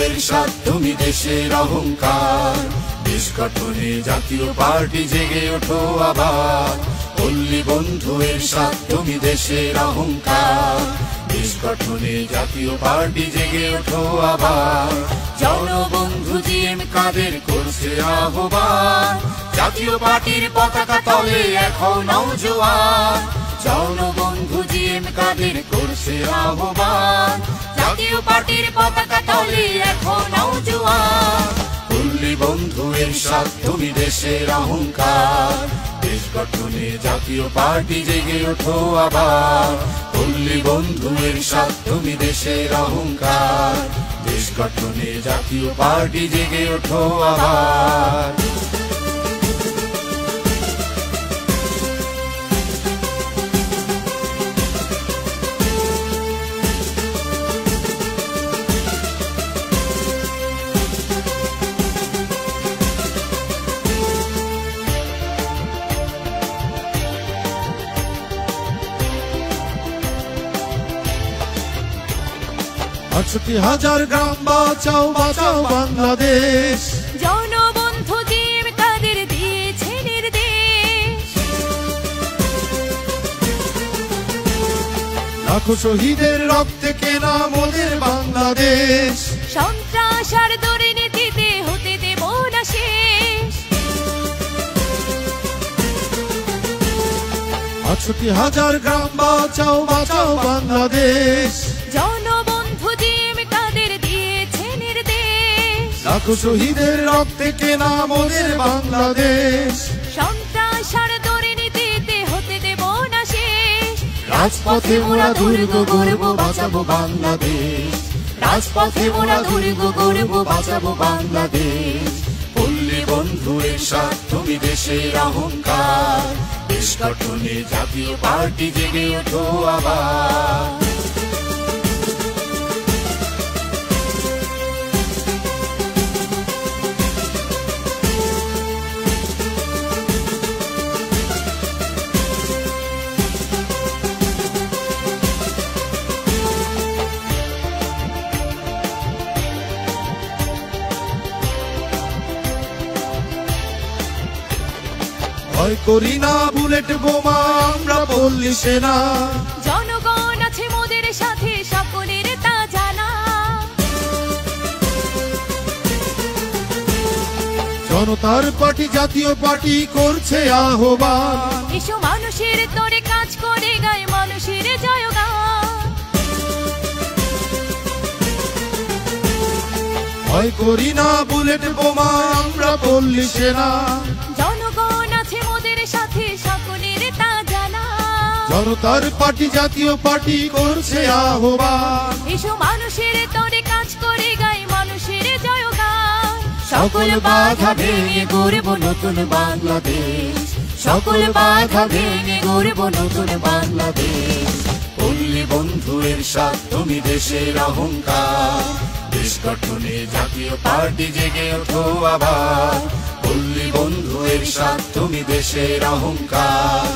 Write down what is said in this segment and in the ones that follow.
এরশাদ তুমি দেশের অহংকার, দেশ গঠনে জাতীয় পার্টি জেগে ওঠো আবার। পল্লী বন্ধু এরশাদ তুমি দেশের অহংকার, দেশ গঠনে জাতীয় পার্টি জেগে ওঠো আবার। জনবন্ধু জিএম কাদের করছে আহ্বান, জাতীয় পার্টির পতাকা তলে এখন নওজোয়ান। জনবন্ধু জিএম কাদের করছে আহ্বান, জাতীয় পার্টির পতাকা তলে এখন নওজোয়ান। পল্লী বন্ধু এরশাদ তুমি দেশের অহংকার, দেশ গঠনে জাতীয় পার্টি জেগে ওঠো আবার। পল্লী বন্ধু এরশাদ তুমি দেশের অহংকার, দেশ গঠনে জাতীয় পার্টি জেগে ওঠো আবার। আটষট্টি হাজার গ্রাম বাঁচাও বাঁচাও বাংলাদেশ, জনবন্ধু জিএম কাদের দিয়েছে নির্দেশ। লাখো শহীদের রক্তে কেনা মোদের বাংলাদেশ, সন্ত্রাস আর দুর্নীতিতে হতে দেব না শেষ। আটষট্টি হাজার গ্রাম বাঁচাও বাঁচাও বাংলাদেশ, জনবন্ধু জিএম কাদের দিয়েছে নির্দেশ। লাখো শহীদের রক্তে কেনা মোদের বাংলাদেশ, সন্ত্রাস আর দুর্নীতিতে হতে দেব না শেষ। রাজপথে মোরা দুর্গ গড়ব বাঁচাবো বাংলাদেশ, রাজপথে মোরা দুর্গ গড়ব বাঁচাবো বাংলাদেশ। পল্লী বন্ধু এরশাদ তুমি দেশের অহংকার, দেশ গঠনে জাতীয় পার্টি জেগে ওঠো আবার। ভয় করি না বুলেট বোমা আমরা পল্লী সেনা, জনগণ আছে মোদের সাথে সকলের তা জানা। জনতার পার্টি জাতীয় পার্টি করছে আহ্বান, এসো মানুষের তরে কাজ করে গায় মানুষের জয়গান। ভয় করি না বুলেট বোমা আমরা পল্লী সেনা, জনগণ আছে মোদের সাথে সকলের তা জানা। জনতার পার্টি জাতীয় পার্টি করছে আহ্বান, এসো মানুষের তরে কাজ করে গায় মানুষের জয়গান। সকল বাধা ভেঙে গড়ব নতুন বাংলাদেশ, সকল বাধা ভেঙে গড়ব নতুন বাংলাদেশ। পল্লী বন্ধু এরশাদ তুমি দেশের অহংকার, দেশ গঠনে জাতীয় পার্টি জেগে ওঠো আবার। পল্লী বন্ধু এরশাদ তুমি দেশের অহংকার,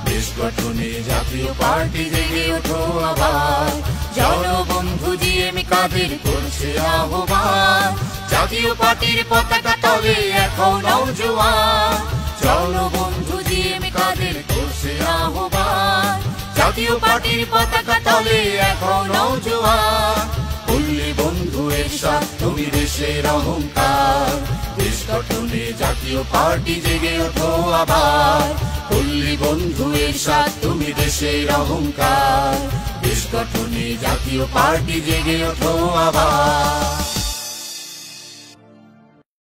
দেশ গঠনে জাতীয় পার্টি জেগে ওঠো আবার। জনবন্ধু জিএম কাদের করছে আহ্বান, জাতীয় পার্টির পতাকা তলে এখন নওজোয়ান। জনবন্ধু জিএম কাদের করছে আহ্বান, জাতীয় পার্টির পতাকা তলে এখন নওজোয়ান। পল্লী বন্ধু এরশাদ তুমি দেশের অহংকার, দেশ গঠনে জাতীয় পার্টি জেগে ওঠো আবার। পল্লী বন্ধু এরশাদ তুমি দেশের অহংকার, দেশ গঠনে জাতীয় পার্টি জেগে ওঠো আবার।